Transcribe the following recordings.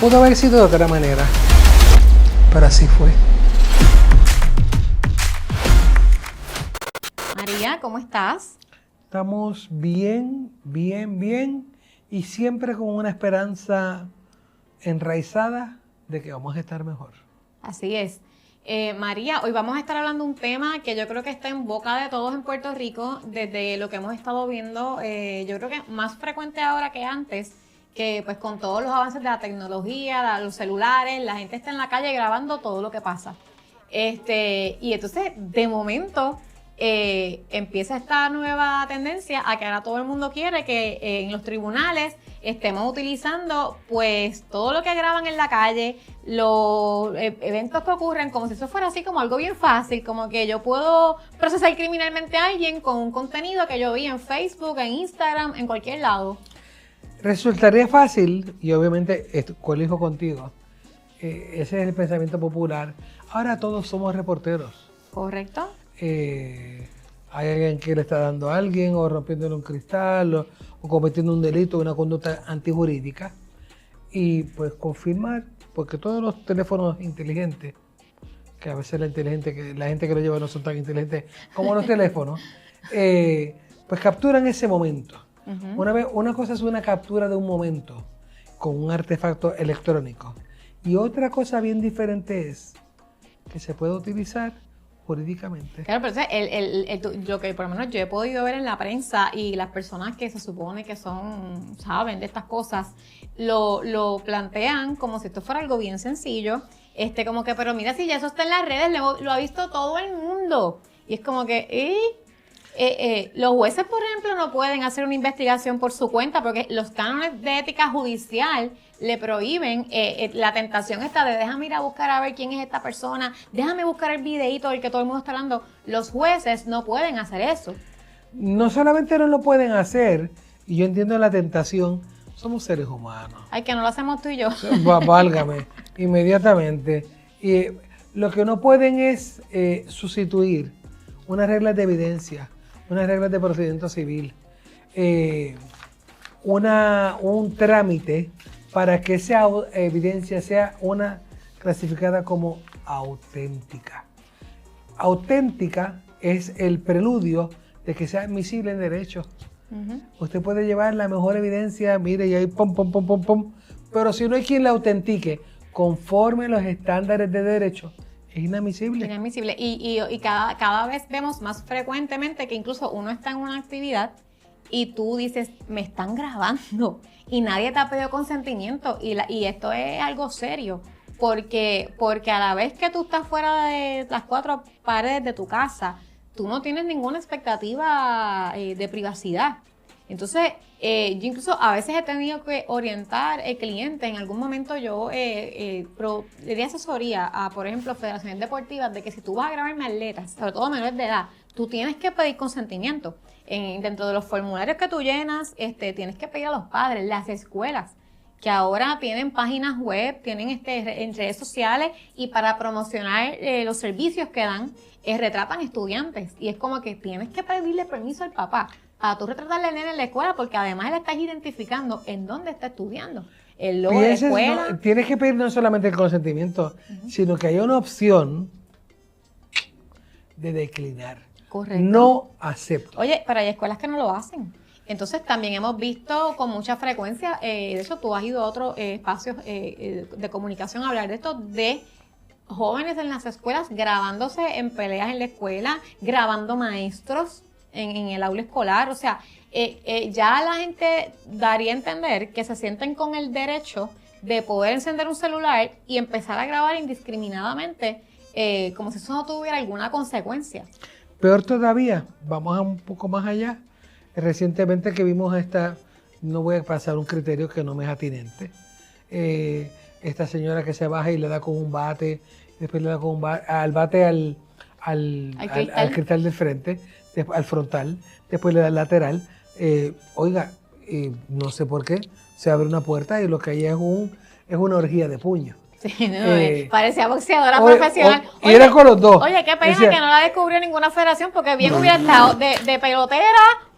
Pudo haber sido de otra manera, pero así fue. María, ¿cómo estás? Estamos bien, y siempre con una esperanza enraizada de que vamos a estar mejor. Así es. María, hoy vamos a estar hablando de un tema que yo creo que está en boca de todos en Puerto Rico, desde lo que hemos estado viendo, yo creo que más frecuente ahora que antes, que pues con todos los avances de la tecnología, los celulares, la gente está en la calle grabando todo lo que pasa. Y entonces, de momento, empieza esta nueva tendencia a que ahora todo el mundo quiere que en los tribunales estemos utilizando pues todo lo que graban en la calle, los eventos que ocurren, como si eso fuera así como algo bien fácil, como que yo puedo procesar criminalmente a alguien con un contenido que yo vi en Facebook, en Instagram, en cualquier lado. Resultaría fácil, y obviamente coelijo contigo, ese es el pensamiento popular. Ahora todos somos reporteros. ¿Correcto? Hay alguien que le está dando a alguien, o rompiéndole un cristal, o cometiendo un delito, una conducta antijurídica, y pues confirmar, porque todos los teléfonos inteligentes, que a veces la gente que lo lleva no son tan inteligentes como los teléfonos, pues capturan ese momento. Una cosa es una captura de un momento con un artefacto electrónico, y otra cosa bien diferente es que se puede utilizar jurídicamente. Claro, pero lo que por lo menos yo he podido ver en la prensa y las personas que se supone que saben de estas cosas, lo plantean como si esto fuera algo bien sencillo, como que, pero mira, si ya eso está en las redes, lo ha visto todo el mundo. Y es como que, los jueces, por ejemplo, no pueden hacer una investigación por su cuenta porque los cánones de ética judicial le prohíben la tentación esta de déjame ir a buscar a ver quién es esta persona, déjame buscar el videíto del que todo el mundo está hablando. Los jueces no pueden hacer eso. No solamente no lo pueden hacer, y yo entiendo la tentación, somos seres humanos. Ay, que no lo hacemos tú y yo. Válgame, inmediatamente. Y lo que no pueden es sustituir unas reglas de evidencia, unas reglas de procedimiento civil, un trámite para que esa evidencia sea una clasificada como auténtica. Auténtica es el preludio de que sea admisible en derecho. Usted puede llevar la mejor evidencia, mire, y ahí pum, pero si no hay quien la autentique conforme a los estándares de derecho, es inadmisible. Inadmisible. Y cada vez vemos más frecuentemente que incluso uno está en una actividad y tú dices, me están grabando y nadie te ha pedido consentimiento y esto es algo serio porque a la vez que tú estás fuera de las cuatro paredes de tu casa, tú no tienes ninguna expectativa de privacidad. Entonces, yo incluso a veces he tenido que orientar clientes. En algún momento yo le di asesoría a, por ejemplo, federaciones deportivas de que si tú vas a grabarme atletas, sobre todo menores de edad, tú tienes que pedir consentimiento. Dentro de los formularios que tú llenas, tienes que pedir a los padres, las escuelas, que ahora tienen páginas web, tienen en redes sociales y para promocionar los servicios que dan, retratan estudiantes. Y es como que tienes que pedirle permiso al papá a tú retratarle al nene en la escuela, porque además le estás identificando en dónde está estudiando. El logo de la escuela. No, tienes que pedir no solamente el consentimiento, sino que haya una opción de declinar. Correcto. No acepto. Oye, pero hay escuelas que no lo hacen. Entonces también hemos visto con mucha frecuencia, de hecho tú has ido a otros espacios de comunicación a hablar de esto, de jóvenes en las escuelas grabándose en peleas en la escuela, grabando maestros en el aula escolar. O sea, ya la gente daría a entender que se sienten con el derecho de poder encender un celular y empezar a grabar indiscriminadamente, como si eso no tuviera alguna consecuencia. Peor todavía, vamos a un poco más allá. Recientemente que vimos no voy a pasar un criterio que no me es atinente, esta señora que se baja y le da con un bate, después le da con al bate al cristal del frente, al frontal, después le da al lateral. No sé por qué, se abre una puerta y lo que hay es una orgía de puños. Sí, parecía boxeadora profesional. Y era con los dos. Oye, qué pena que no la descubrió ninguna federación, porque bien hubiera estado de pelotera,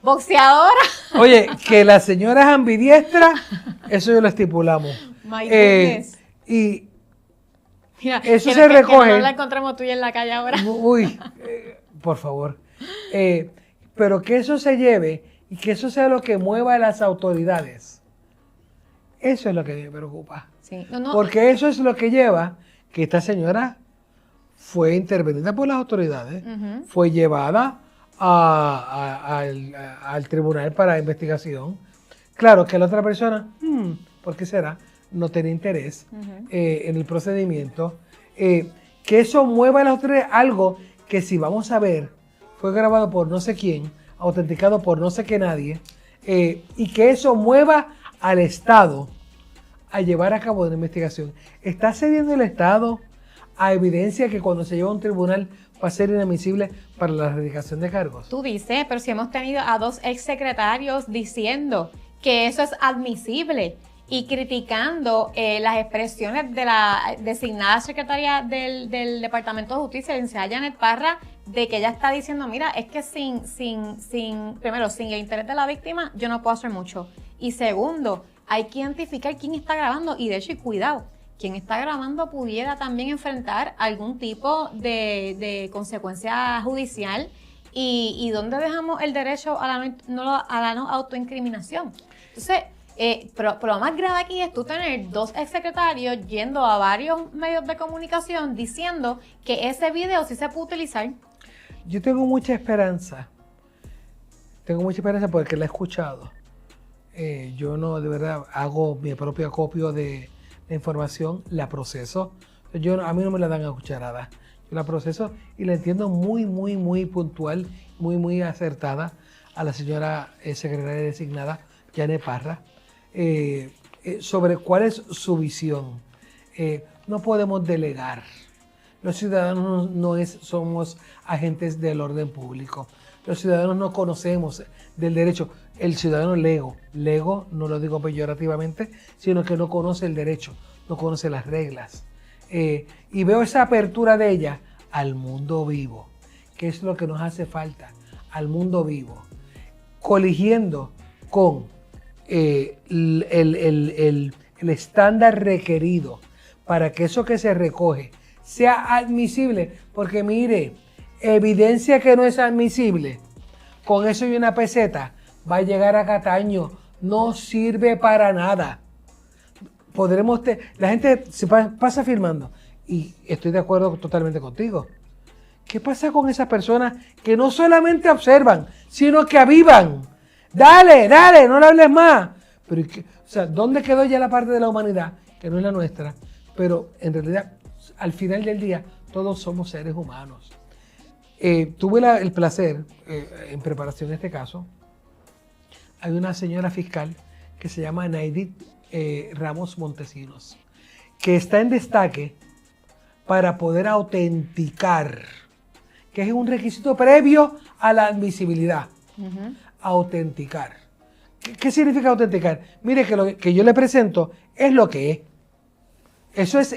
boxeadora. Oye, que la señora es ambidiestra, eso ya lo estipulamos. My goodness. Y Mira, eso que se recoge. Que no la encontremos tú y en la calle ahora. Uy, por favor. Pero que eso se lleve y que eso sea lo que mueva a las autoridades. Eso es lo que me preocupa. Sí. No. Porque eso es lo que lleva que esta señora fue intervenida por las autoridades, fue llevada al tribunal para investigación. Claro que la otra persona, ¿por qué será? No tenía interés en el procedimiento. Que eso mueva a las autoridades, algo que si vamos a ver, fue grabado por no sé quién, autenticado por no sé qué nadie, y que eso mueva al Estado a llevar a cabo una investigación. ¿Está cediendo el Estado a evidencia que cuando se lleva a un tribunal va a ser inadmisible para la erradicación de cargos? Tú dices, pero si hemos tenido a 2 exsecretarios diciendo que eso es admisible y criticando las expresiones de la designada secretaria del Departamento de Justicia, licenciada Janet Parra, de que ella está diciendo, mira, es que primero, sin el interés de la víctima, yo no puedo hacer mucho. Y segundo, hay que identificar quién está grabando y de hecho, y cuidado, quien está grabando pudiera también enfrentar algún tipo de consecuencia judicial y dónde dejamos el derecho a la no autoincriminación. Entonces, pero lo más grave aquí es tú tener 2 exsecretarios yendo a varios medios de comunicación diciendo que ese video sí se puede utilizar. Yo tengo mucha esperanza. Tengo mucha esperanza porque la he escuchado. Yo no, de verdad, hago mi propio acopio de información, la proceso. A mí no me la dan a cucharada. Yo la proceso y la entiendo muy, muy, muy puntual, muy, muy acertada a la señora secretaria designada, Janet Parra, sobre cuál es su visión. No podemos delegar. Los ciudadanos no somos agentes del orden público. Los ciudadanos no conocemos del derecho. El ciudadano lego no lo digo peyorativamente, sino que no conoce el derecho, no conoce las reglas. Y veo esa apertura de ella al mundo vivo, que es lo que nos hace falta, al mundo vivo, coligiendo con el estándar requerido para que eso que se recoge sea admisible, porque mire, evidencia que no es admisible, con eso y una peseta, va a llegar a Cataño, no sirve para nada. La gente se pasa firmando, y estoy de acuerdo totalmente contigo. ¿Qué pasa con esas personas que no solamente observan, sino que avivan? Dale, no le hables más. Pero, o sea, ¿dónde quedó ya la parte de la humanidad, que no es la nuestra? Pero en realidad, al final del día, todos somos seres humanos. Tuve el placer, en preparación de este caso, hay una señora fiscal que se llama Naidit Ramos Montesinos, que está en destaque para poder autenticar, que es un requisito previo a la admisibilidad. Autenticar. ¿Qué significa autenticar? Mire que lo que yo le presento es lo que es. Eso es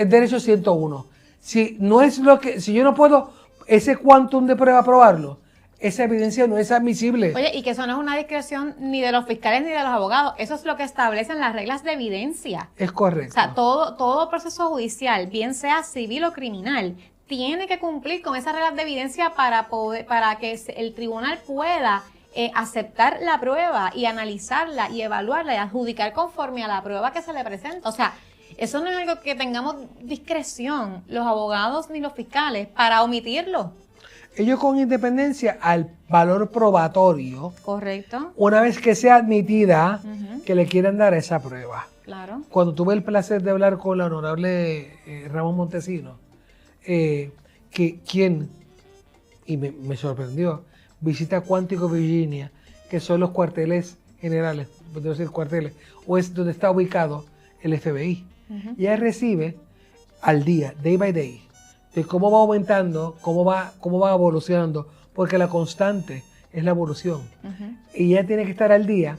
derecho 101. Si yo no puedo ese quantum de prueba probarlo, esa evidencia no es admisible. Oye, y que eso no es una discreción ni de los fiscales ni de los abogados. Eso es lo que establecen las reglas de evidencia. Es correcto. O sea, todo proceso judicial, bien sea civil o criminal, tiene que cumplir con esas reglas de evidencia para que el tribunal pueda aceptar la prueba y analizarla y evaluarla y adjudicar conforme a la prueba que se le presenta. O sea, eso no es algo que tengamos discreción los abogados ni los fiscales para omitirlo. Ellos con independencia al valor probatorio. Correcto. Una vez que sea admitida, que le quieran dar esa prueba. Claro. Cuando tuve el placer de hablar con la honorable Ramos Montesinos, y me sorprendió, visita Cuántico, Virginia, que son los cuarteles generales, debo decir cuarteles, o es donde está ubicado el FBI. Y ella recibe al día, day by day, de cómo va aumentando, cómo va evolucionando, porque la constante es la evolución. Y ella tiene que estar al día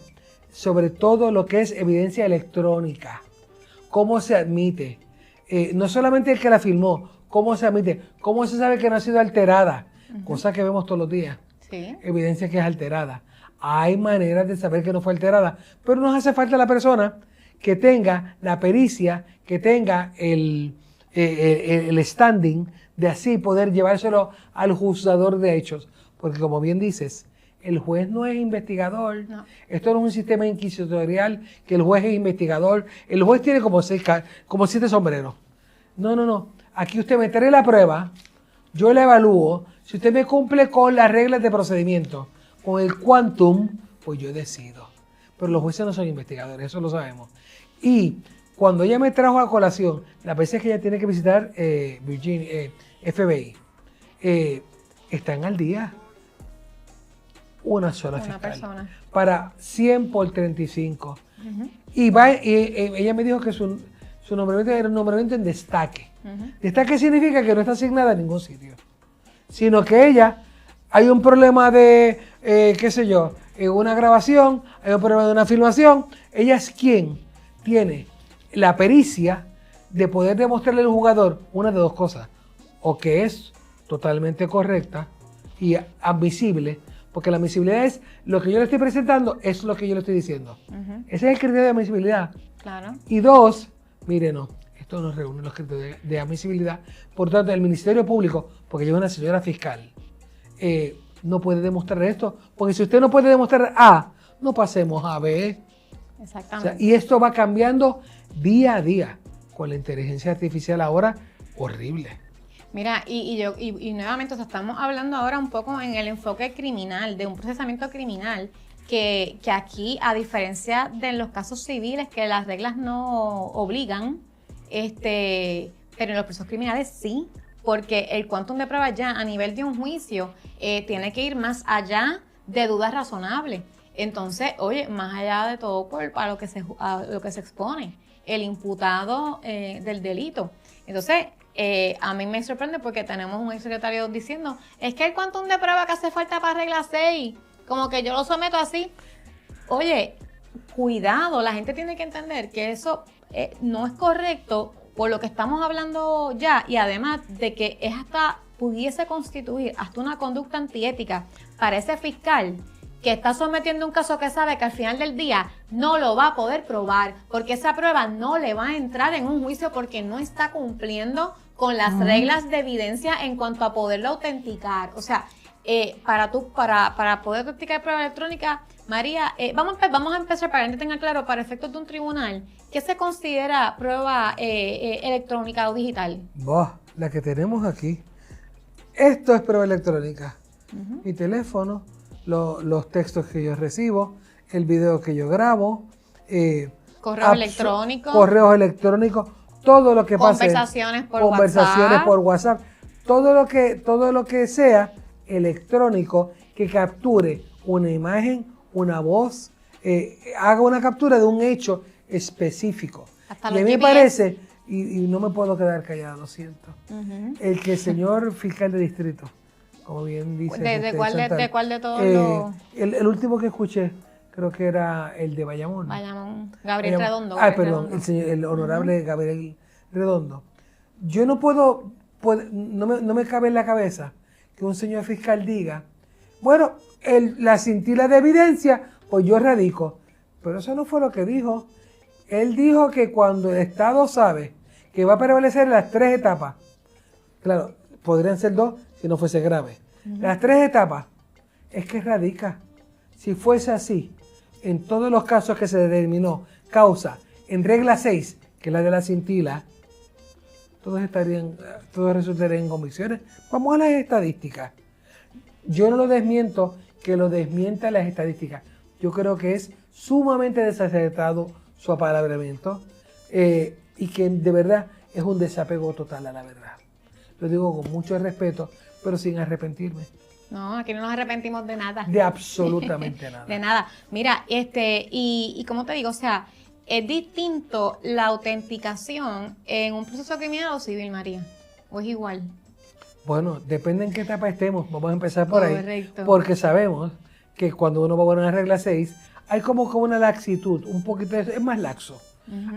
sobre todo lo que es evidencia electrónica, cómo se admite, no solamente el que la filmó, cómo se admite, cómo se sabe que no ha sido alterada, cosa que vemos todos los días, evidencia que es alterada. Hay maneras de saber que no fue alterada, pero nos hace falta la persona que tenga la pericia, que tenga el standing de así poder llevárselo al juzgador de hechos. Porque como bien dices, el juez no es investigador. No. Esto no es un sistema inquisitorial que el juez es investigador. El juez tiene como 7 sombreros. No. Aquí usted me trae la prueba, yo la evalúo. Si usted me cumple con las reglas de procedimiento, con el quantum, pues yo decido. Pero los jueces no son investigadores, eso lo sabemos. Y cuando ella me trajo a colación las veces que ella tiene que visitar Virginia, FBI, están al día una sola fiscal persona. para 100 por 35. Ujú. Y ella me dijo que su nombramiento era un nombramiento en destaque. Destaque significa que no está asignada a ningún sitio, sino que ella, hay un problema de, qué sé yo, una grabación, hay un problema de una filmación, ella es quien tiene la pericia de poder demostrarle al jugador una de dos cosas, o que es totalmente correcta y admisible, porque la admisibilidad es lo que yo le estoy presentando, es lo que yo le estoy diciendo. Ese es el criterio de admisibilidad. Claro. Y dos, mire, no, esto no reúne los criterios de admisibilidad. Por tanto, el Ministerio Público, porque yo soy una señora fiscal, no puede demostrar esto, porque si usted no puede demostrar A, no pasemos a B. Exactamente. O sea, y esto va cambiando día a día, con la inteligencia artificial ahora horrible. Mira, y nuevamente, o sea, estamos hablando ahora un poco en el enfoque criminal, de un procesamiento criminal, que aquí, a diferencia de los casos civiles, que las reglas no obligan, pero en los procesos criminales sí, porque el quantum de pruebas ya a nivel de un juicio tiene que ir más allá de dudas razonables. Entonces, oye, más allá de todo a lo que se expone el imputado del delito. Entonces, a mí me sorprende porque tenemos un exsecretario diciendo, es que el quantum de prueba que hace falta para regla 6, como que yo lo someto así. Oye, cuidado, la gente tiene que entender que eso no es correcto por lo que estamos hablando ya, y además de que pudiese constituir hasta una conducta antiética para ese fiscal que está sometiendo un caso que sabe que al final del día no lo va a poder probar, porque esa prueba no le va a entrar en un juicio porque no está cumpliendo con las reglas de evidencia en cuanto a poderlo autenticar. O sea, para poder autenticar prueba electrónica, María, vamos a empezar para que la gente tenga claro, para efectos de un tribunal, ¿qué se considera prueba electrónica o digital? La que tenemos aquí. Esto es prueba electrónica. Mi teléfono, los textos que yo recibo, el video que yo grabo, correos electrónicos, todo lo que pase, conversaciones por WhatsApp, todo lo que sea electrónico que capture una imagen, una voz, haga una captura de un hecho específico. Hasta y a mí me parece, y no me puedo quedar callado, lo siento, el que el señor fiscal de distrito, como bien dice. ¿De cuál de todos los? El último que escuché, creo que era el de Bayamón. Gabriel Redondo. El honorable Gabriel Redondo. Yo no puedo, no me cabe en la cabeza que un señor fiscal diga, bueno, la cintila de evidencia, pues yo radico. Pero eso no fue lo que dijo. Él dijo que cuando el Estado sabe que va a prevalecer las 3 etapas, claro, podrían ser 2 si no fuese grave. Las 3 etapas es que radica. Si fuese así, en todos los casos que se determinó causa en regla 6, que es la de la cintila, todos resultarían en convicciones. Vamos a las estadísticas. Yo no lo desmiento, que lo desmientan las estadísticas. Yo creo que es sumamente desacertado su apalabramiento y que de verdad es un desapego total a la verdad. Lo digo con mucho respeto, pero sin arrepentirme. No, aquí no nos arrepentimos de nada. De absolutamente nada. De nada. Mira, y como te digo, o sea, ¿es distinto la autenticación en un proceso criminal o civil, María? ¿O es igual? Bueno, depende en qué etapa estemos. Vamos a empezar por ahí. Correcto. Porque sabemos que cuando uno va a poner una regla 6, hay como una laxitud, un poquito, es más laxo.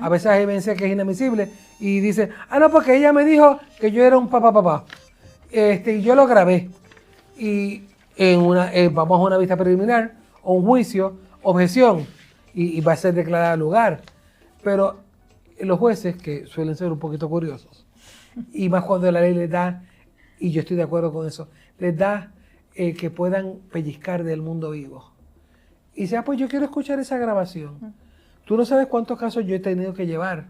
A veces hay evidencia que es inadmisible y dice, no, porque ella me dijo que yo era un papá. Y yo lo grabé. Y vamos a una vista preliminar o un juicio, objeción, y va a ser declarada lugar. Pero los jueces, que suelen ser un poquito curiosos, y más cuando la ley les da, y yo estoy de acuerdo con eso, les da que puedan pellizcar del mundo vivo. Y sea, pues yo quiero escuchar esa grabación. Tú no sabes cuántos casos yo he tenido que llevar.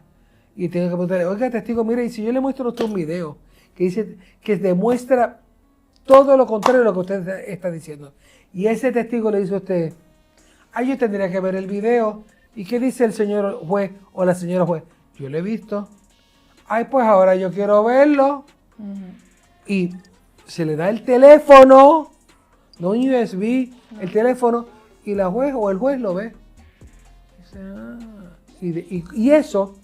Y tengo que preguntarle, oiga, testigo, mire, y si yo le muestro a usted un video que dice, que demuestra todo lo contrario de lo que usted está diciendo. Y ese testigo le dice a usted, ay, yo tendría que ver el video. ¿Y qué dice el señor juez o la señora juez? Yo lo he visto. Ay, pues ahora yo quiero verlo. Y se le da el teléfono, no un USB, el teléfono, y la juez o el juez lo ve. Dice, y eso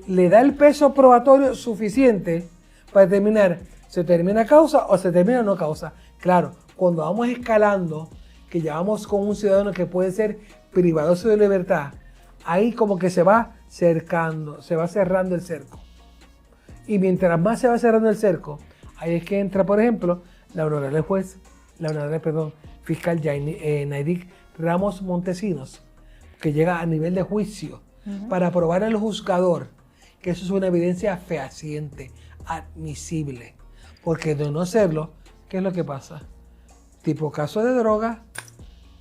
le da el peso probatorio suficiente para determinar ¿se termina causa o se termina no causa? Claro, cuando vamos escalando, que ya vamos con un ciudadano que puede ser privado de su libertad, ahí como que se va cercando, se va cerrando el cerco. Y mientras más se va cerrando el cerco, ahí es que entra, por ejemplo, la honorable fiscal Naydik Ramos Montesinos, que llega a nivel de juicio para probar al juzgador que eso es una evidencia fehaciente, admisible. Porque de no serlo, ¿qué es lo que pasa? Tipo caso de droga,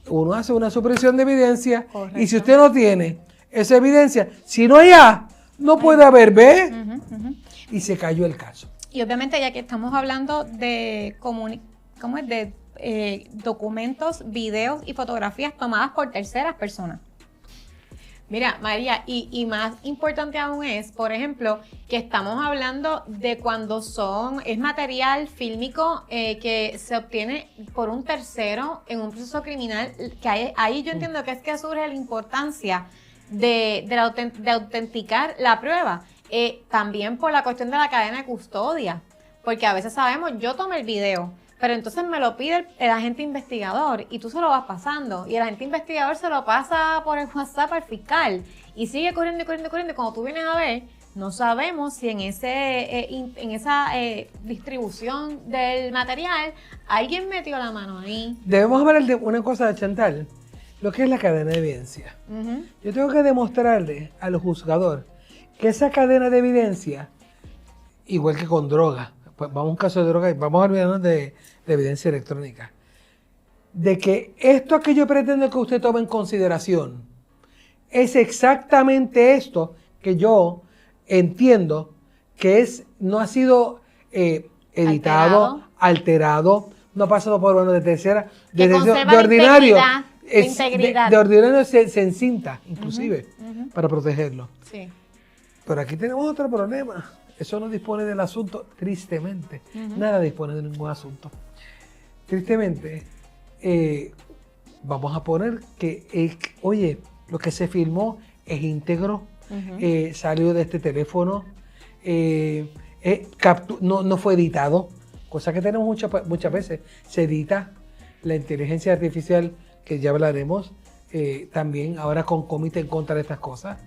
uno hace una supresión de evidencia. Correcto. Y si usted no tiene esa evidencia, si no hay A, no puede haber B. Y se cayó el caso. Y obviamente ya que estamos hablando de documentos, videos y fotografías tomadas por terceras personas. Mira, María, y más importante aún es, por ejemplo, que estamos hablando de cuando es material fílmico que se obtiene por un tercero en un proceso criminal, que ahí yo entiendo que es que surge la importancia de autenticar la prueba. También por la cuestión de la cadena de custodia, porque a veces sabemos, yo tomé el video, pero entonces me lo pide el agente investigador y tú se lo vas pasando y el agente investigador se lo pasa por el WhatsApp al fiscal y sigue corriendo y cuando tú vienes a ver, no sabemos si en esa distribución del material alguien metió la mano ahí. Debemos hablar de una cosa, Chantal, lo que es la cadena de evidencia. Yo tengo que demostrarle al juzgador que esa cadena de evidencia, igual que con droga, pues vamos a un caso de droga y vamos a olvidarnos de evidencia electrónica, de que esto que yo pretendo que usted tome en consideración es exactamente esto que yo entiendo que no ha sido editado, alterado, no ha pasado por mano de tercera, de ordinario. De ordinario se encinta, inclusive, para protegerlo. Sí. Pero aquí tenemos otro problema. Eso no dispone del asunto, tristemente. Nada dispone de ningún asunto. Tristemente, vamos a poner que, oye, lo que se filmó es íntegro, salió de este teléfono, no fue editado, cosa que tenemos muchas veces. Se edita la inteligencia artificial, que ya hablaremos, también ahora concomite en contra de estas cosas.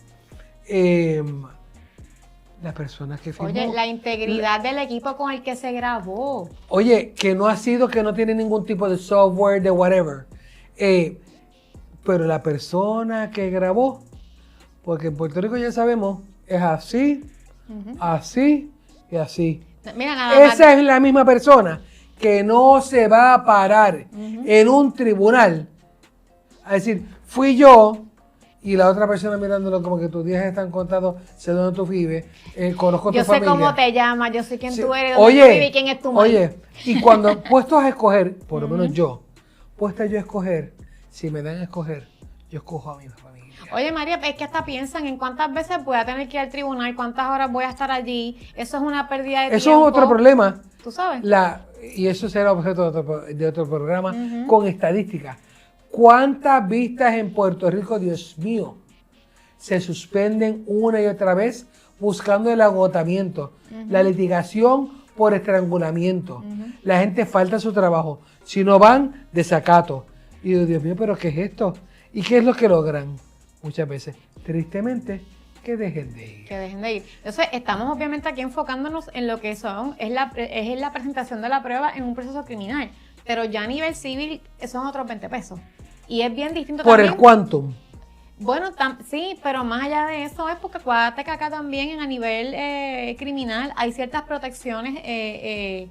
Las personas que filmó. Oye, la integridad del equipo con el que se grabó. Oye, que no tiene ningún tipo de software, de whatever. Pero la persona que grabó, porque en Puerto Rico ya sabemos, es así, así y así. Mira, nada más. Esa es la misma persona que no se va a parar en un tribunal a decir, fui yo. Y la otra persona mirándolo como que tus días están contados, sé dónde tú vives, conozco tu familia. Yo sé cómo te llamas, yo sé quién tú eres, dónde tú vives y quién es tu madre. Oye, y cuando puestos a escoger, por lo menos yo, puesta yo a escoger, si me dan a escoger, yo escojo a mi familia. Oye, María, es que hasta piensan en cuántas veces voy a tener que ir al tribunal, cuántas horas voy a estar allí. Eso es una pérdida de tiempo. Eso es otro problema. ¿Tú sabes? Y eso será objeto de otro programa con estadísticas. ¿Cuántas vistas en Puerto Rico, Dios mío, se suspenden una y otra vez buscando el agotamiento, la litigación por estrangulamiento? La gente falta su trabajo. Si no van, desacato. Y digo, Dios mío, ¿pero qué es esto? ¿Y qué es lo que logran? Muchas veces, tristemente, que dejen de ir. Que dejen de ir. Entonces, estamos obviamente aquí enfocándonos en lo que es la presentación de la prueba en un proceso criminal. Pero ya a nivel civil son otros 20 pesos. Y es bien distinto por también. El quantum. Bueno, sí, pero más allá de eso es porque acuérdate que acá también a nivel criminal hay ciertas protecciones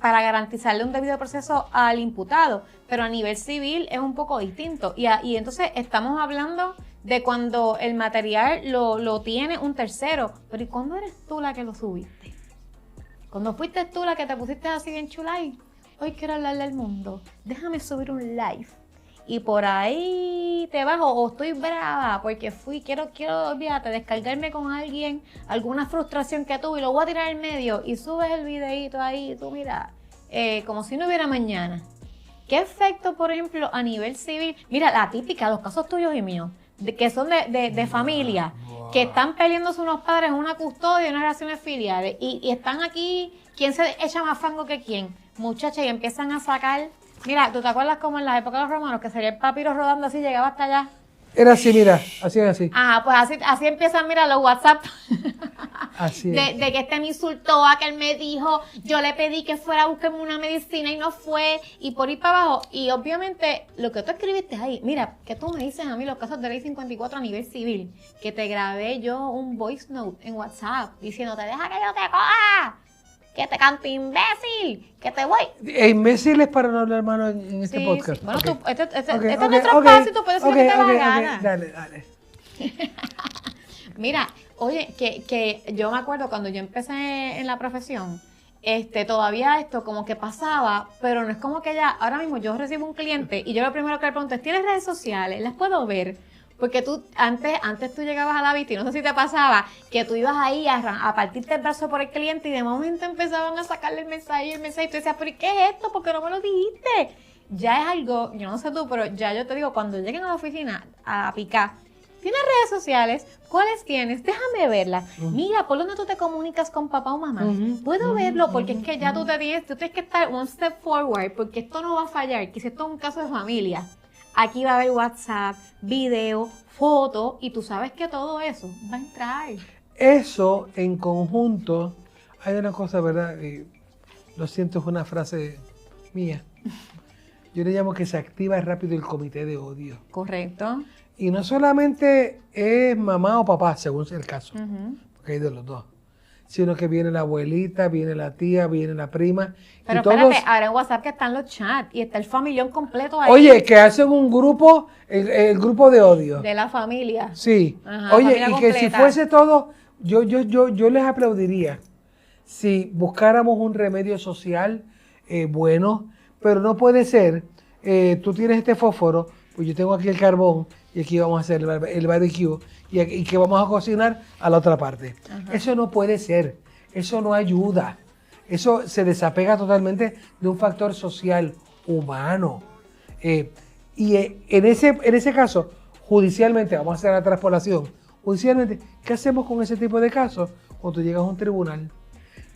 para garantizarle un debido proceso al imputado, pero a nivel civil es un poco distinto. Y entonces estamos hablando de cuando el material lo tiene un tercero, pero ¿y cuándo eres tú la que lo subiste? Cuando fuiste tú la que te pusiste así bien chula y hoy quiero hablarle al mundo, déjame subir un live. Y por ahí te bajo, o estoy brava porque quiero, olvídate, descargarme con alguien, alguna frustración que tuve y lo voy a tirar en medio y subes el videíto ahí y tú mira, como si no hubiera mañana. ¿Qué efecto, por ejemplo, a nivel civil? Mira, la típica, los casos tuyos y míos, que son de familia, que están peleándose unos padres en una custodia, en unas relaciones filiales, y están aquí, ¿quién se echa más fango que quién? Muchachas, y empiezan a sacar. Mira, ¿tú te acuerdas como en las épocas de los romanos que salía el papiro rodando así, llegaba hasta allá? Era así, mira, así. Ajá, pues así empiezan, mira, los WhatsApp. Así es. De que este me insultó, aquel me dijo, yo le pedí que fuera a buscarme una medicina y no fue, y por ir para abajo. Y obviamente, lo que tú escribiste ahí, mira, que tú me dices a mí los casos de ley 54 a nivel civil, que te grabé yo un voice note en WhatsApp diciendo, te deja que yo te coja. Que te canto imbécil, que te voy. Imbécil es para no hablar malo en este podcast. Sí. Bueno, okay. este es nuestro espacio y tú puedes decir lo que te da la gana. Dale. Mira, oye, que yo me acuerdo cuando yo empecé en la profesión, todavía esto como que pasaba, pero no es como que ya, ahora mismo yo recibo un cliente y yo lo primero que le pregunto es, ¿tienes redes sociales? ¿Las puedo ver? Porque tú, antes tú llegabas a la vista y no sé si te pasaba, que tú ibas ahí a partirte el brazo por el cliente y de momento empezaban a sacarle el mensaje y tú decías, ¿pero qué es esto? ¿Por qué no me lo dijiste? Ya es algo, yo no sé tú, pero ya yo te digo, cuando lleguen a la oficina a picar, ¿tienes redes sociales? ¿Cuáles tienes? Déjame verlas. Mira, ¿por dónde tú te comunicas con papá o mamá? ¿Puedo verlo? Porque es que ya tú tienes que estar one step forward, porque esto no va a fallar, que si esto es un caso de familia. Aquí va a haber WhatsApp, video, foto, y tú sabes que todo eso va a entrar. Eso en conjunto, hay una cosa, ¿verdad? Lo siento, es una frase mía. Yo le llamo que se activa rápido el comité de odio. Correcto. Y no solamente es mamá o papá, según sea el caso, porque hay de los dos, sino que viene la abuelita, viene la tía, viene la prima. Pero y todos, espérate, ahora en WhatsApp que están los chats y está el familión completo ahí. Oye, que hacen un grupo, el grupo de odio. De la familia. Sí. Ajá, oye, familia y completa. que si fuese todo, yo les aplaudiría si buscáramos un remedio social bueno, pero no puede ser, tú tienes este fósforo, pues yo tengo aquí el carbón y aquí vamos a hacer el barbecue y que vamos a cocinar a la otra parte. Ajá. Eso no puede ser, eso no ayuda, eso se desapega totalmente de un factor social humano. Y en ese caso, judicialmente, vamos a hacer la transpolación, judicialmente, ¿qué hacemos con ese tipo de casos? Cuando tú llegas a un tribunal,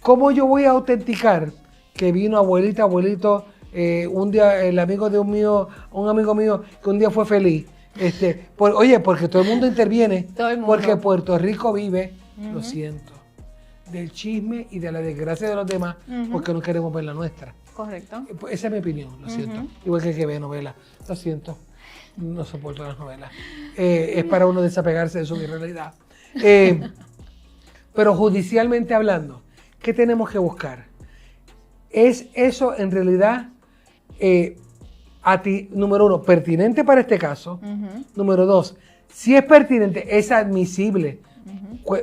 ¿cómo yo voy a autenticar que vino abuelita, abuelito, un día el amigo de un amigo mío que un día fue feliz? Porque todo el mundo interviene, todo el mundo. Porque Puerto Rico vive, lo siento, del chisme y de la desgracia de los demás, porque no queremos ver la nuestra. Correcto. Esa es mi opinión, lo siento. Igual que ve novelas, lo siento, no soporto las novelas. Es para uno desapegarse de su realidad. Pero judicialmente hablando, ¿qué tenemos que buscar? ¿Es eso en realidad, número uno, pertinente para este caso? Número dos, si es pertinente, es admisible.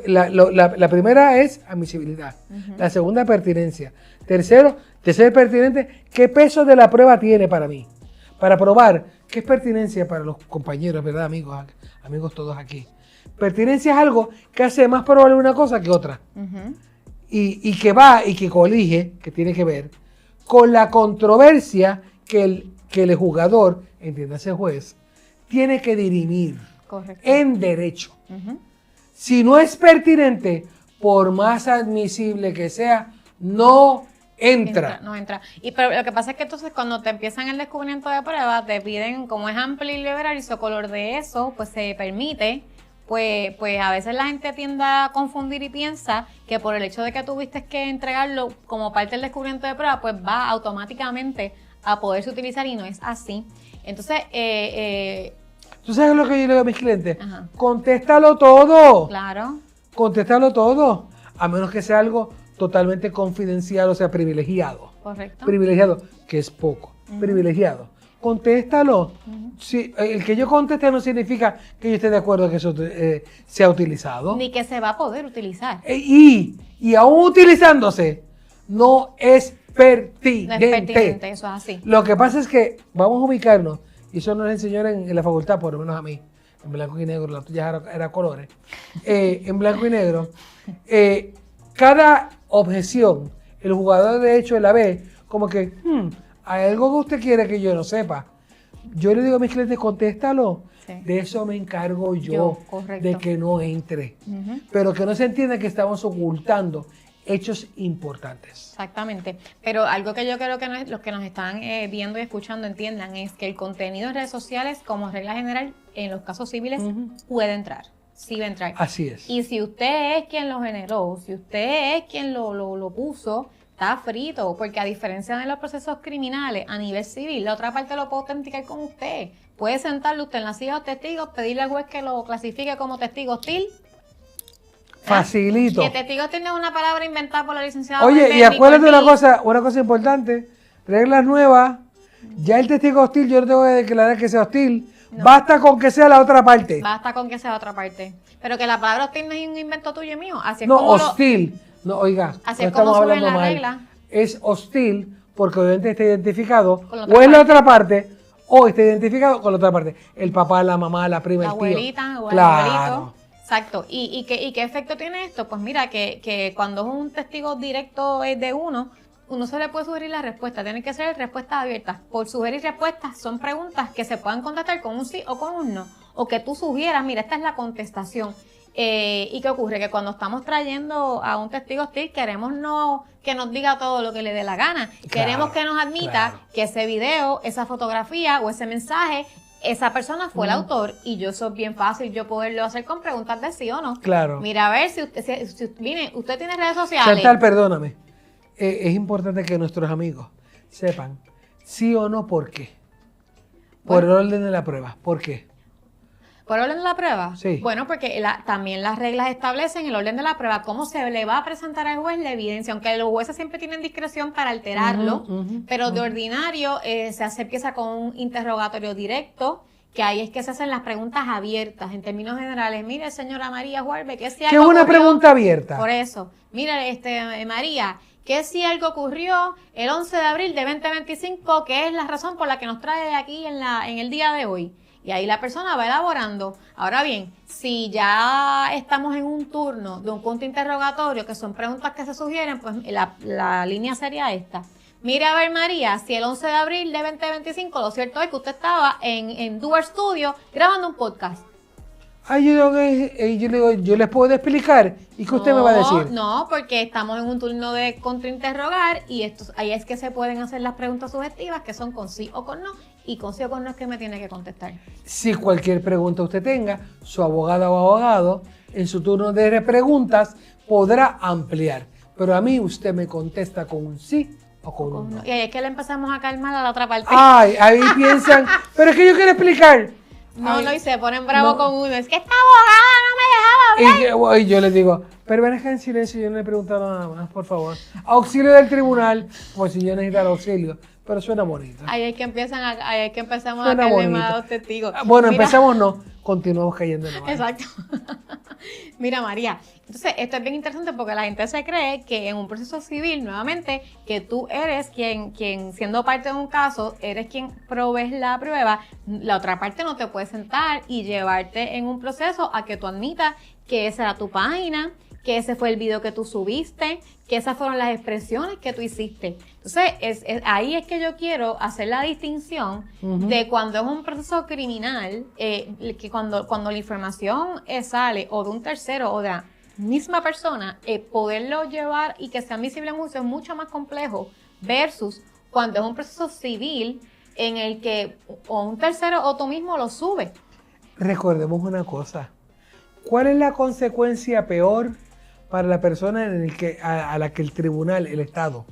La primera es admisibilidad. La segunda, pertinencia. Tercero, pertinente, ¿qué peso de la prueba tiene para mí? Para probar qué es pertinencia para los compañeros, ¿verdad, amigos todos aquí? Pertinencia es algo que hace más probable una cosa que otra. Y que va y que colige, que tiene que ver con la controversia que el jugador, entiéndase juez, tiene que dirimir. Correcto. En derecho. Si no es pertinente, por más admisible que sea, no entra. No entra. Pero lo que pasa es que entonces cuando te empiezan el descubrimiento de pruebas, te piden, como es amplio y liberal y socolor de eso, pues se permite. Pues a veces la gente tiende a confundir y piensa que por el hecho de que tuviste que entregarlo como parte del descubrimiento de prueba, pues va automáticamente a poderse utilizar y no es así. Entonces, ¿Tú sabes lo que yo le digo a mis clientes? Ajá. Contéstalo todo. Claro. Contéstalo todo. A menos que sea algo totalmente confidencial, o sea, privilegiado. Correcto. Privilegiado, que es poco. Privilegiado. Contéstalo. Si, el que yo conteste no significa que yo esté de acuerdo que eso sea utilizado. Ni que se va a poder utilizar. Y aún utilizándose, no es pertinente. No es pertinente, eso es así. Lo que pasa es que vamos a ubicarnos, y eso nos enseñaron en la facultad, por lo menos a mí, en blanco y negro, la tuya era colores, en blanco y negro, cada objeción, el jugador de hecho de la B, como que, hay algo que usted quiere que yo no sepa. Yo le digo a mis clientes, contéstalo. Sí. De eso me encargo yo de que no entre. Pero que no se entienda que estamos ocultando hechos importantes. Exactamente. Pero algo que yo creo que los que nos están viendo y escuchando entiendan es que el contenido en redes sociales, como regla general, en los casos civiles, puede entrar. Sí va a entrar. Así es. Y si usted es quien lo generó, si usted es quien lo puso, está frito, porque a diferencia de los procesos criminales a nivel civil, la otra parte lo puede autenticar con usted. Puede sentarle usted en la silla de testigos, pedirle al juez que lo clasifique como testigo hostil. Facilito. Que testigo hostil no es una palabra inventada por la licenciada. Oye, y acuérdate una cosa importante, reglas nuevas, ya el testigo hostil yo no te voy a declarar que sea hostil, basta con que sea la otra parte. Basta con que sea la otra parte. Pero que la palabra hostil no es un invento tuyo y mío. Así es no, como hostil. No, oiga, así no es como estamos suben hablando las mal. reglas. Es hostil porque obviamente está identificado o es la otra parte o está identificado con la otra parte. El papá, la mamá, la prima, la el tío. Abuelita, o el claro. abuelito. Exacto. ¿Y qué efecto tiene esto? Pues mira, que cuando es un testigo directo de uno se le puede sugerir la respuesta. Tienen que ser respuestas abiertas. Por sugerir respuestas son preguntas que se puedan contestar con un sí o con un no. O que tú sugieras, mira, esta es la contestación. ¿Y qué ocurre? Que cuando estamos trayendo a un testigo hostil, queremos no que nos diga todo lo que le dé la gana. Claro, queremos que nos admita que ese video, esa fotografía o ese mensaje, esa persona fue el autor. Y yo eso es bien fácil, yo poderlo hacer con preguntas de sí o no. Claro. Mira, a ver, si usted tiene redes sociales. Chantal, perdóname. Es importante que nuestros amigos sepan sí o no por qué. Por el orden de la prueba. ¿Por qué? ¿Por orden de la prueba? Sí. Bueno, porque también las reglas establecen el orden de la prueba, cómo se le va a presentar al juez la evidencia, aunque los jueces siempre tienen discreción para alterarlo, pero de ordinario se empieza con un interrogatorio directo, que ahí es que se hacen las preguntas abiertas, en términos generales. Mire, señora María Juarbe, ¿qué si algo ¿Qué es una ocurrió? Pregunta abierta? Por eso. Mire, María, ¿qué si algo ocurrió el 11 de abril de 2025, que es la razón por la que nos trae aquí en el día de hoy? Y ahí la persona va elaborando. Ahora bien, si ya estamos en un turno de un punto interrogatorio, que son preguntas que se sugieren, pues la línea sería esta. Mire, a ver, María, si el 11 de abril de 2025, lo cierto es que usted estaba en Duer Studio grabando un podcast. Ay, yo digo, yo les puedo explicar. ¿Y qué usted me va a decir? No, porque estamos en un turno de contrainterrogar y ahí es que se pueden hacer las preguntas sugestivas, que son con sí o con no. Y con sí o con no es que me tiene que contestar. Si cualquier pregunta usted tenga, su abogada o abogado, en su turno de preguntas, podrá ampliar. Pero a mí usted me contesta con un sí o con un no. Y ahí es que le empezamos a calmar a la otra parte. Ay, ahí piensan, pero es que yo quiero explicar. No, y se ponen bravos con uno. Es que esta abogada no me dejaba hablar. Y yo les digo, permanezca en silencio, yo no le he preguntado nada más, por favor. Auxilio del tribunal, como si yo necesitara auxilio. Pero suena bonito. Ahí es que empezamos a caerle más a los testigos. Bueno, empezamos no, continuamos cayendo en Exacto. Mira, María, entonces esto es bien interesante porque la gente se cree que en un proceso civil, nuevamente, que tú eres quien siendo parte de un caso, eres quien provees la prueba, la otra parte no te puede sentar y llevarte en un proceso a que tú admitas que esa era tu página, que ese fue el video que tú subiste, que esas fueron las expresiones que tú hiciste. Entonces, ahí es que yo quiero hacer la distinción de cuando es un proceso criminal, que cuando la información sale o de un tercero o de la misma persona, poderlo llevar y que sea visible en juicio es mucho más complejo versus cuando es un proceso civil en el que o un tercero o tú mismo lo subes. Recordemos una cosa. ¿Cuál es la consecuencia peor para la persona a la que el tribunal, el Estado,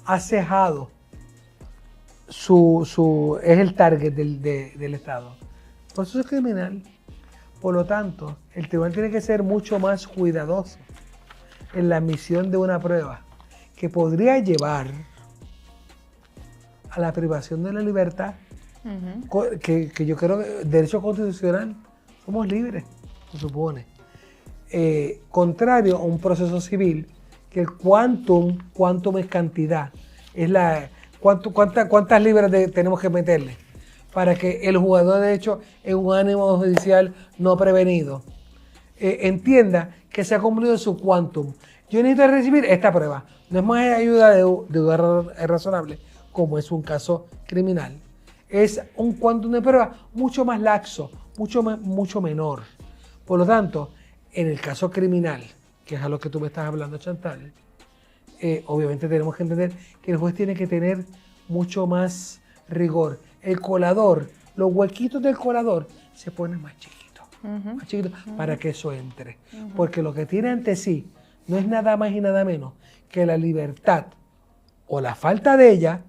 ha cejado es el target del Estado? proceso criminal. Por lo tanto, el tribunal tiene que ser mucho más cuidadoso en la admisión de una prueba que podría llevar a la privación de la libertad, que yo creo que derecho constitucional, somos libres, se supone. Contrario a un proceso civil, que el quantum es cantidad, es cuántas libras tenemos que meterle para que el jugador de hecho en un ánimo judicial no prevenido entienda que se ha cumplido su quantum. Yo necesito recibir esta prueba. No es más ayuda de duda razonable, como es un caso criminal. Es un quantum de prueba mucho más laxo, mucho menor. Por lo tanto, en el caso criminal, que es a lo que tú me estás hablando, Chantal, obviamente tenemos que entender que el juez tiene que tener mucho más rigor. El colador, los huequitos del colador se ponen más chiquitos, para que eso entre. Porque lo que tiene ante sí no es nada más y nada menos que la libertad o la falta de ella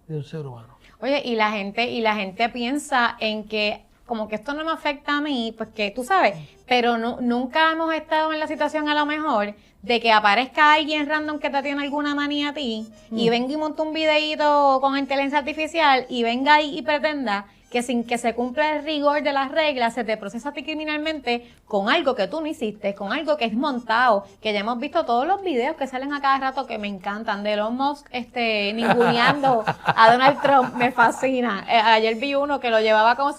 de un ser humano. Oye, y la gente piensa en que como que esto no me afecta a mí, pues que tú sabes, pero nunca hemos estado en la situación a lo mejor de que aparezca alguien random que te tiene alguna manía a ti y venga y monte un videíto con inteligencia artificial y venga y pretenda que sin que se cumpla el rigor de las reglas se te procesa a ti criminalmente con algo que tú no hiciste, con algo que es montado, que ya hemos visto todos los videos que salen a cada rato que me encantan, de Elon Musk ninguneando a Donald Trump, me fascina. Ayer vi uno que lo llevaba como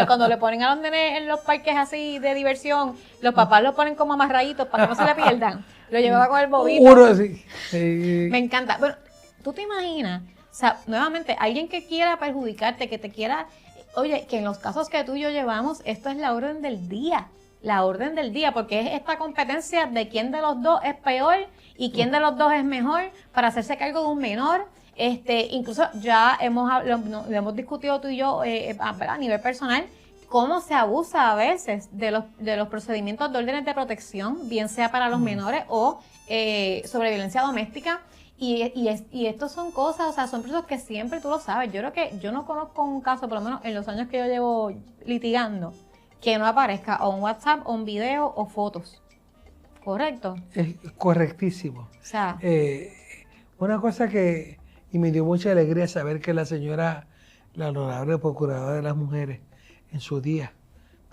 cuando le ponen a los nenes en los parques así de diversión, los papás lo ponen como amarraditos para que no se le pierdan. Lo llevaba con el bobito. Uno así. Me encanta. Bueno, ¿tú te imaginas? O sea, nuevamente, alguien que quiera perjudicarte, que te quiera... Oye, que en los casos que tú y yo llevamos, esto es la orden del día. La orden del día, porque es esta competencia de quién de los dos es peor y quién de los dos es mejor para hacerse cargo de un menor. Incluso ya lo hemos discutido tú y yo a nivel personal, cómo se abusa a veces de los procedimientos de órdenes de protección, bien sea para los menores o sobre violencia doméstica. Y estos son cosas, o sea, son procesos que siempre tú lo sabes. Yo creo que yo no conozco un caso, por lo menos en los años que yo llevo litigando, que no aparezca o un WhatsApp, o un video, o fotos. ¿Correcto? Es correctísimo. O sea, una cosa y me dio mucha alegría saber que la señora, la honorable procuradora de las mujeres, en su día,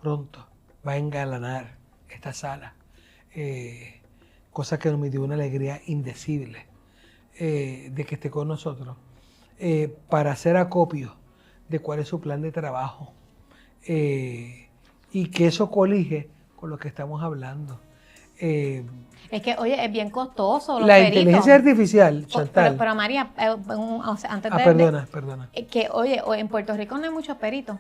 pronto, va a engalanar esta sala. Cosa que me dio una alegría indecible. De que esté con nosotros para hacer acopio de cuál es su plan de trabajo y que eso colige con lo que estamos hablando. Es que, oye, es bien costoso los la peritos. Inteligencia artificial, Chantal. Pero María, antes de... Perdona. Que, oye, en Puerto Rico no hay muchos peritos.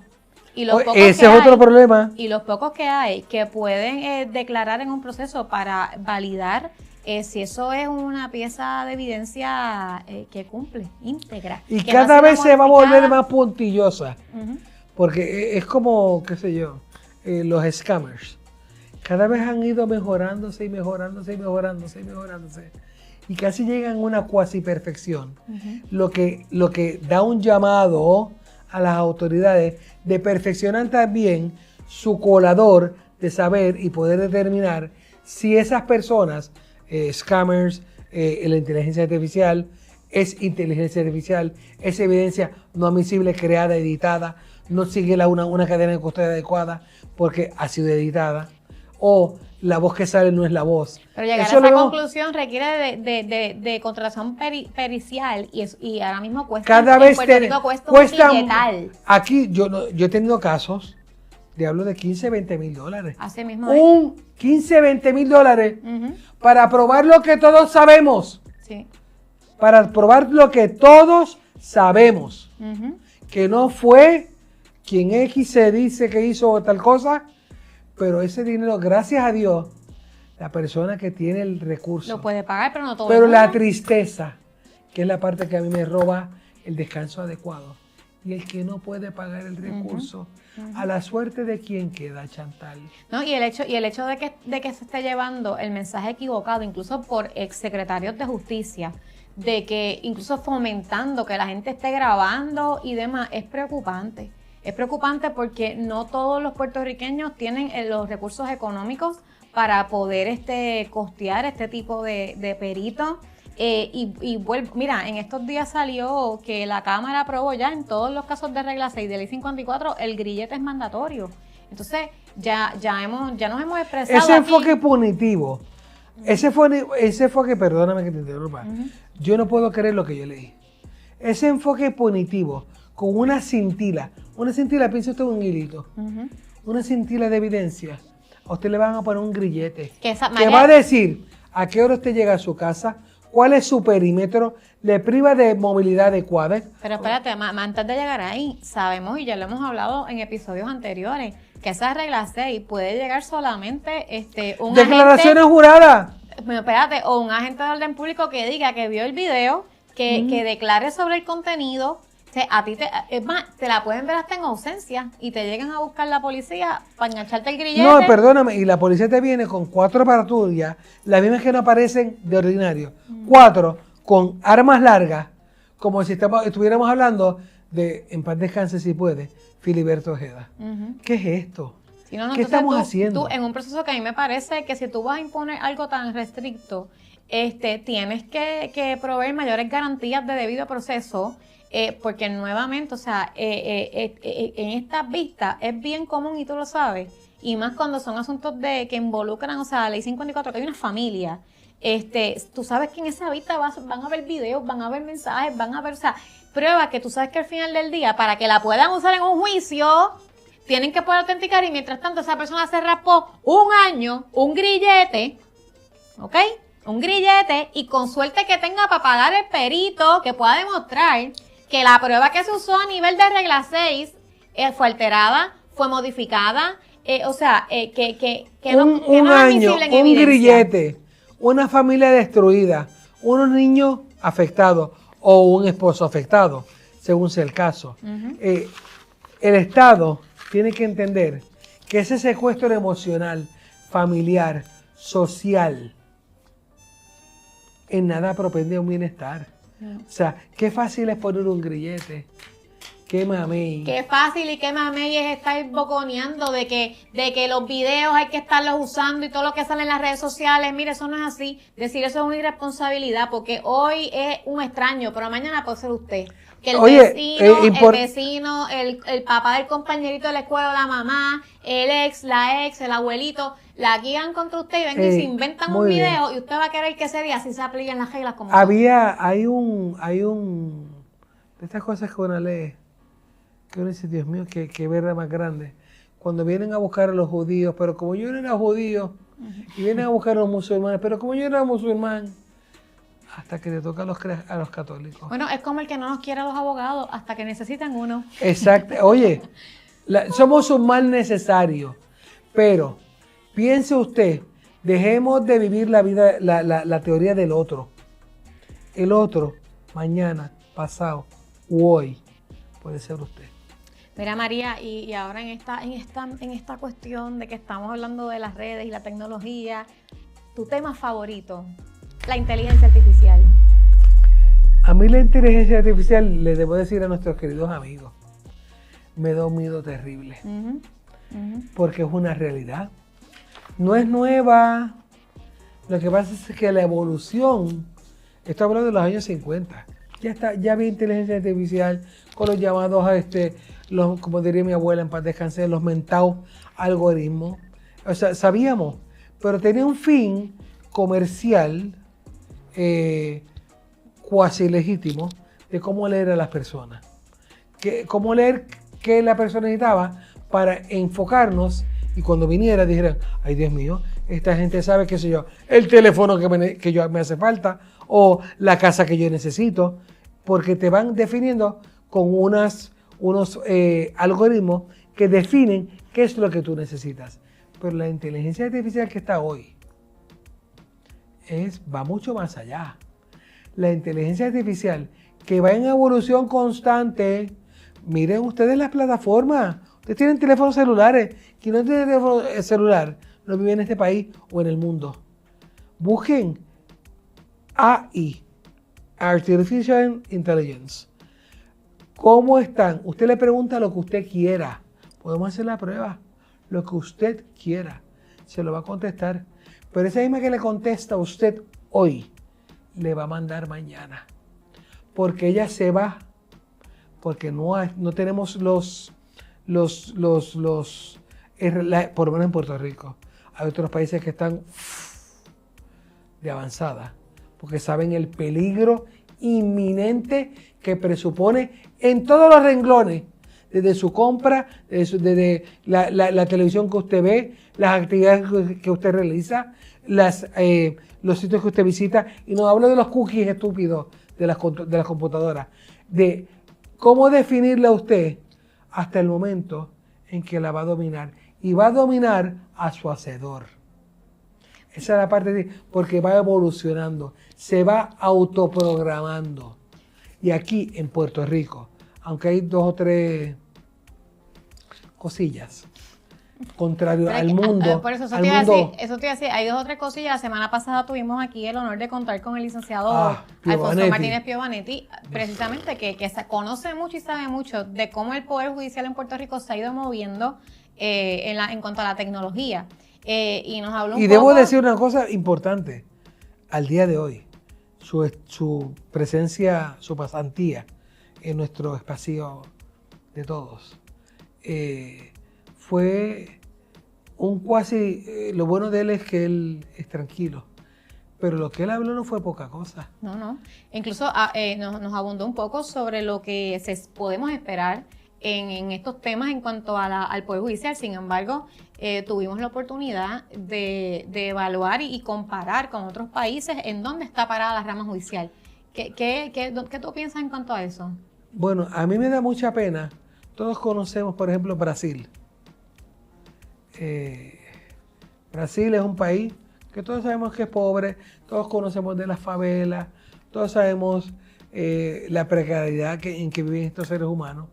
Y ese es otro problema. Y los pocos que hay que pueden declarar en un proceso para validar si eso es una pieza de evidencia que cumple, íntegra. Y cada vez se va a volver más puntillosa. Porque es como, qué sé yo, los scammers. Cada vez han ido mejorándose. Y casi llegan a una cuasi perfección. Lo que da un llamado a las autoridades de perfeccionar también su colador de saber y poder determinar si esas personas... scammers, la inteligencia artificial, es evidencia no admisible, creada, editada, no sigue una cadena de custodia adecuada porque ha sido editada, o la voz que sale no es la voz. Pero llegar a esa conclusión requiere de contratación pericial y ahora mismo cuesta, cada vez cuesta un billetal. Aquí yo he tenido casos de hablo de 15, 20 mil dólares. Así mismo. 15, 20 mil dólares para probar lo que todos sabemos. Sí. Para probar lo que todos sabemos. Que no fue quien X se dice que hizo tal cosa, pero ese dinero, gracias a Dios, la persona que tiene el recurso. Lo puede pagar, pero no todo. Pero la tristeza, que es la parte que a mí me roba el descanso adecuado. Y el que no puede pagar el recurso, a la suerte de quien queda, Chantal. No, y el hecho de que se esté llevando el mensaje equivocado, incluso por exsecretarios de justicia, de que incluso fomentando que la gente esté grabando y demás, es preocupante. Es preocupante porque no todos los puertorriqueños tienen los recursos económicos para poder costear este tipo de peritos. Mira, en estos días salió que la Cámara aprobó ya en todos los casos de regla 6 de ley 54, el grillete es mandatorio. Entonces, ya nos hemos expresado. Ese enfoque punitivo, ese enfoque, perdóname que te interrumpa, yo no puedo creer lo que yo leí. Ese enfoque punitivo, con una cintila, piensa usted un hilito, una cintila de evidencia, a usted le van a poner un grillete que va a decir a qué hora usted llega a su casa, cuál es su perímetro, le priva de movilidad adecuada. Pero espérate, antes de llegar ahí, sabemos, y ya lo hemos hablado en episodios anteriores, que esa regla 6 puede llegar solamente un declaraciones juradas. Pero espérate, o un agente de orden público que diga que vio el video, que declare sobre el contenido. O sea, a ti es más, te la pueden ver hasta en ausencia y te llegan a buscar la policía para engancharte el grillete. No, perdóname, y la policía te viene con 4 patrullas, las mismas que no aparecen de ordinario, 4 con armas largas, como si estuviéramos hablando de, en paz descanse si puede, Filiberto Ojeda. ¿Qué es esto? ¿Qué estamos haciendo? Tú, en un proceso que a mí me parece que si tú vas a imponer algo tan restricto, tienes que proveer mayores garantías de debido proceso, porque nuevamente, o sea, en estas vistas es bien común y tú lo sabes, y más cuando son asuntos que involucran, o sea, la ley 54, que hay una familia, tú sabes que en esa vista van a ver videos, van a ver mensajes, van a ver, o sea, pruebas que tú sabes que al final del día, para que la puedan usar en un juicio, tienen que poder autenticar, y mientras tanto esa persona se raspó un año, un grillete, ¿ok? Un grillete, y con suerte que tenga para pagar el perito, que pueda demostrar que la prueba que se usó a nivel de regla 6 fue alterada, fue modificada, o sea, que no es admisible en evidencia. Un grillete, una familia destruida, unos niños afectados o un esposo afectado, según sea el caso. El Estado tiene que entender que ese secuestro emocional, familiar, social, en nada propende a un bienestar. O sea, qué fácil es poner un grillete. Qué mamey. Qué fácil y qué mamey es estar boconeando de que los videos hay que estarlos usando y todo lo que sale en las redes sociales. Mire, eso no es así. Decir eso es una irresponsabilidad, porque hoy es un extraño, pero mañana puede ser usted. Que el vecino, el papá del compañerito de la escuela, la mamá, el ex, la ex, el abuelito, la guían contra usted y ven y se inventan un video y usted va a querer que ese día sí se apliquen las reglas como hay un de estas cosas que uno lee, que uno dice, Dios mío, qué verdad más grande. Cuando vienen a buscar a los judíos, pero como yo no era judío, y vienen a buscar a los musulmanes, pero como yo era musulmán, hasta que te toca a los católicos. Bueno, es como el que no nos quiere a los abogados hasta que necesitan uno. Exacto. Oye, somos un mal necesario, pero piense usted, dejemos de vivir la vida, la teoría del otro. El otro, mañana, pasado u hoy, puede ser usted. Mira, María, y ahora en esta cuestión de que estamos hablando de las redes y la tecnología, tu tema favorito, la inteligencia artificial. A mí la inteligencia artificial, le debo decir a nuestros queridos amigos, me da un miedo terrible, porque es una realidad. No es nueva, lo que pasa es que la evolución, estoy hablando de los años 50, ya había inteligencia artificial con los llamados, como diría mi abuela en paz descanse, los mentados algoritmos. O sea, sabíamos, pero tenía un fin comercial, cuasi legítimo, de cómo leer a las personas. Cómo leer qué la persona necesitaba para enfocarnos, y cuando viniera dijeran, ay Dios mío, esta gente sabe, qué sé yo, el teléfono que me hace falta, o la casa que yo necesito, porque te van definiendo con unos algoritmos que definen qué es lo que tú necesitas. Pero la inteligencia artificial que está hoy va mucho más allá. La inteligencia artificial que va en evolución constante. Miren ustedes las plataformas. Ustedes tienen teléfonos celulares. Quien no tiene teléfono celular no vive en este país o en el mundo. Busquen AI, Artificial Intelligence. ¿Cómo están? Usted le pregunta lo que usted quiera. Podemos hacer la prueba. Lo que usted quiera. Se lo va a contestar. Pero esa misma que le contesta a usted hoy, le va a mandar mañana. Porque ella se va. Porque no tenemos por lo menos en Puerto Rico. Hay otros países que están de avanzada. Porque saben el peligro inminente que presupone en todos los renglones, desde su compra, desde la televisión que usted ve, las actividades que usted realiza, los sitios que usted visita, y no hablo de los cookies estúpidos de las computadoras, de cómo definirla a usted hasta el momento en que la va a dominar, y va a dominar a su hacedor. Esa es la parte porque va evolucionando, se va autoprogramando. Y aquí en Puerto Rico, aunque hay 2 o 3 cosillas, contrario al mundo. Por eso te iba a decir, hay 2 o 3 cosillas. La semana pasada tuvimos aquí el honor de contar con el licenciado Alfonso Martínez Piovanetti, precisamente que se conoce mucho y sabe mucho de cómo el Poder Judicial en Puerto Rico se ha ido moviendo en cuanto a la tecnología. Y nos habló un poco. Debo decir una cosa importante. Al día de hoy, su presencia, su pasantía en nuestro espacio de todos, fue un cuasi... lo bueno de él es que él es tranquilo, pero lo que él habló no fue poca cosa. No. Incluso nos abundó un poco sobre lo que podemos esperar en estos temas en cuanto al Poder Judicial. Sin embargo, tuvimos la oportunidad de evaluar y comparar con otros países en dónde está parada la rama judicial. ¿Qué tú piensas en cuanto a eso? Bueno, a mí me da mucha pena. Todos conocemos, por ejemplo, Brasil. Brasil es un país que todos sabemos que es pobre, todos conocemos de las favelas, todos sabemos la precariedad en que viven estos seres humanos.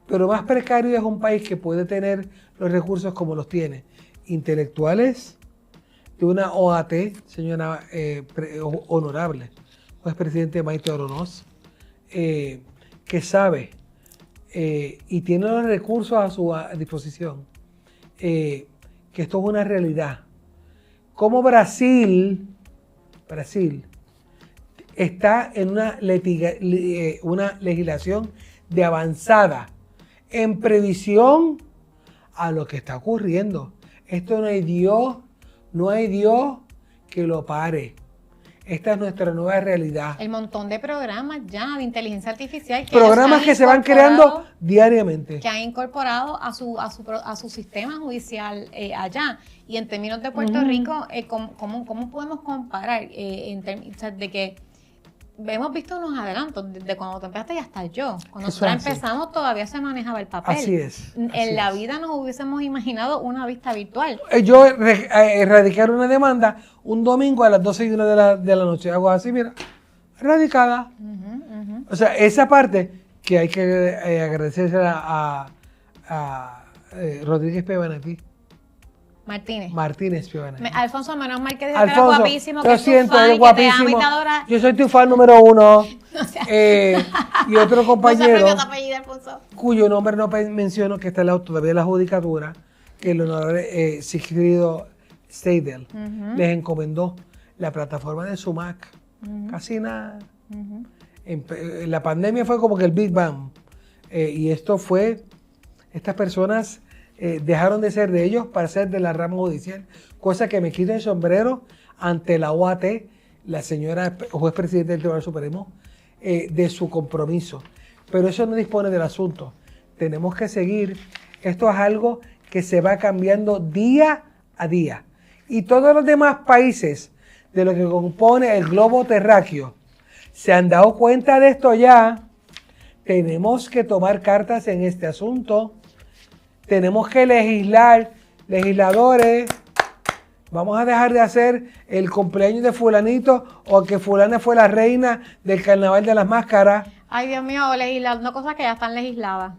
Pero más precario es un país que puede tener los recursos como los tiene. Intelectuales de una OAT, señora honorable, juez presidente Maite Oronoz, que sabe y tiene los recursos a su disposición, que esto es una realidad. Como Brasil está en una legislación de avanzada en previsión a lo que está ocurriendo. Esto no hay Dios que lo pare. Esta es nuestra nueva realidad. El montón de programas ya de inteligencia artificial. Programas que se van creando diariamente. Que han incorporado a su sistema judicial allá. Y en términos de Puerto Rico, ¿cómo podemos comparar de que hemos visto unos adelantos desde cuando tú empezaste y hasta yo? Cuando nosotros empezamos todavía se manejaba el papel. Así es. En la vida nos hubiésemos imaginado una vista virtual. Yo erradicar una demanda un domingo a las 12:01 de la noche. Hago así, mira, erradicada. O sea, esa parte que hay que agradecerse a Rodríguez Piovanetti. Martínez Piovanetti. Alfonso, menos mal que dijo que era guapísimo, que lo siento, fan, es guapísimo. Que te ama, yo soy tu fan número 1. Y otro compañero, cuyo nombre no menciono, que está al lado todavía de la judicatura, que el honorable Sigfrido Steidel les encomendó la plataforma de Sumac. Casi nada. En la pandemia fue como que el Big Bang. Y estas personas dejaron de ser de ellos para ser de la rama judicial, cosa que me quita el sombrero ante la OAT, la señora juez presidente del Tribunal Supremo, de su compromiso. Pero eso no dispone del asunto. Tenemos que seguir. Esto es algo que se va cambiando día a día. Y todos los demás países de lo que compone el globo terráqueo se han dado cuenta de esto ya. Tenemos que tomar cartas en este asunto. Tenemos que legislar, legisladores. Vamos a dejar de hacer el cumpleaños de fulanito o que fulana fue la reina del carnaval de las máscaras. Ay, Dios mío, legislando cosas que ya están legisladas.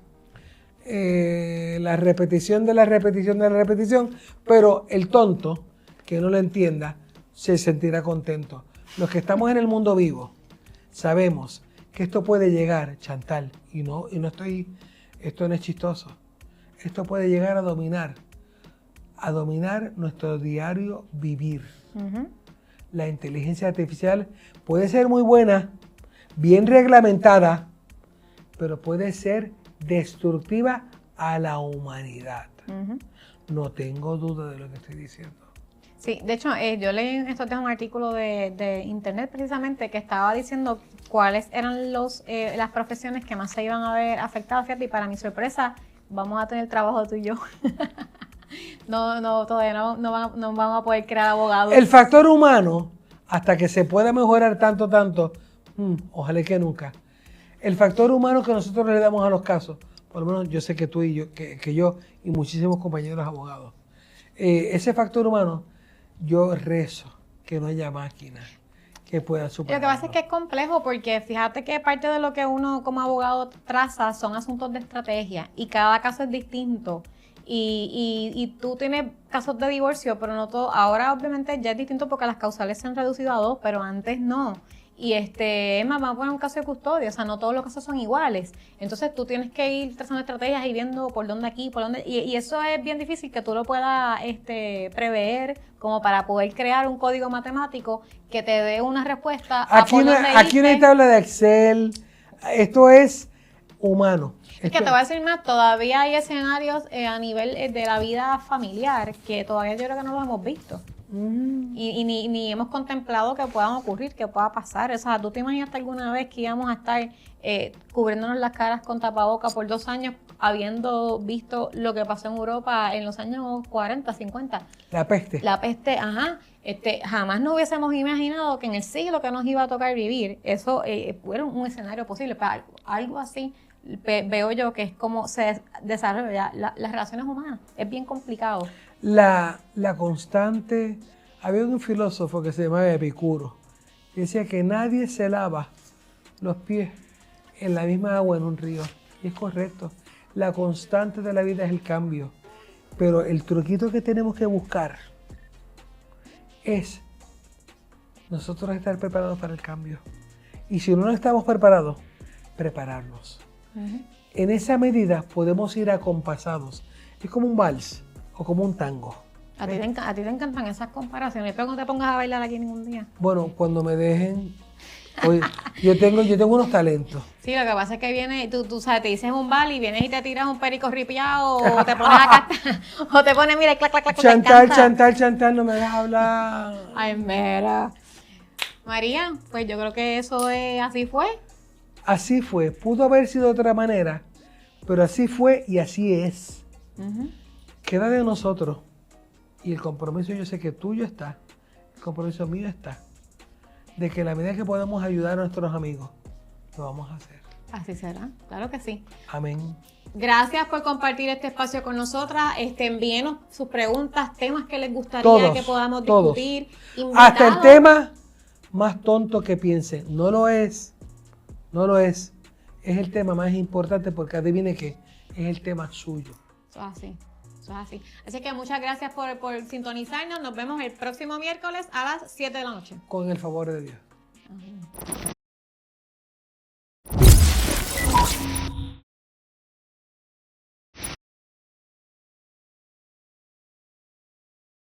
La repetición de la repetición de la repetición, pero el tonto que no lo entienda se sentirá contento. Los que estamos en el mundo vivo sabemos que esto puede llegar, Chantal, esto no es chistoso, esto puede llegar a dominar nuestro diario vivir. La inteligencia artificial puede ser muy buena, bien reglamentada, pero puede ser destructiva a la humanidad. No tengo duda de lo que estoy diciendo. Sí, de hecho, yo leí en estos días un artículo de internet precisamente que estaba diciendo cuáles eran las profesiones que más se iban a ver afectadas. Fíjate, y para mi sorpresa, vamos a tener trabajo tú y yo. Todavía no vamos a poder crear abogados. El factor humano, hasta que se pueda mejorar tanto, ojalá que nunca. El factor humano que nosotros le damos a los casos, por lo menos yo sé que tú y yo, que yo y muchísimos compañeros abogados, ese factor humano, yo rezo que no haya máquinas que puedan superarlo. Lo que pasa es que es complejo porque fíjate que parte de lo que uno como abogado traza son asuntos de estrategia y cada caso es distinto. Y tú tienes casos de divorcio, pero no todo. Ahora obviamente ya es distinto porque las causales se han reducido a 2, pero antes no. Y vamos a poner un caso de custodia, o sea, no todos los casos son iguales. Entonces tú tienes que ir trazando estrategias y viendo por dónde aquí, por dónde. Y eso es bien difícil que tú lo puedas prever como para poder crear un código matemático que te dé una respuesta. Aquí no hay tabla de Excel, esto es humano. Es que te voy a decir más, todavía hay escenarios a nivel de la vida familiar que todavía yo creo que no los hemos visto. Y ni hemos contemplado que puedan ocurrir, que pueda pasar. O sea, ¿tú te imaginaste alguna vez que íbamos a estar cubriéndonos las caras con tapabocas por 2 años, habiendo visto lo que pasó en Europa en los años 40, 50? La peste. La peste, ajá. Jamás nos hubiésemos imaginado que en el siglo que nos iba a tocar vivir, eso fuera un escenario posible. Para algo así veo yo que es como se desarrolla las relaciones humanas. Es bien complicado. La constante, había un filósofo que se llamaba Epicuro, que decía que nadie se lava los pies en la misma agua en un río. Y es correcto, la constante de la vida es el cambio, pero el truquito que tenemos que buscar es nosotros estar preparados para el cambio. Y si no estamos preparados, prepararnos. En esa medida podemos ir acompasados. Es como un vals o como un tango. A ti te encantan esas comparaciones. Espero que no te pongas a bailar aquí ningún día. Bueno, cuando me dejen. Oye, yo tengo unos talentos. Sí, lo que pasa es que viene, tú sabes, te dices un bal y vienes y te tiras un perico ripiado o te pones a cantar, o te pones, mira, clac, clac, clac, Chantal, no me dejas hablar. Ay, mira. María, pues yo creo que eso así fue. Así fue. Pudo haber sido de otra manera, pero así fue y así es. Queda de nosotros. Y el compromiso yo sé que tuyo está, el compromiso mío está, de que en la medida que podamos ayudar a nuestros amigos, lo vamos a hacer. Así será, claro que sí. Amén. Gracias por compartir este espacio con nosotras. Envíenos sus preguntas, temas que les gustaría que podamos discutir. Hasta el tema más tonto que piensen. No lo es. Es el tema más importante porque adivine qué, es el tema suyo. Eso es así. Así que muchas gracias por sintonizarnos. Nos vemos el próximo miércoles a las 7 de la noche. Con el favor de Dios.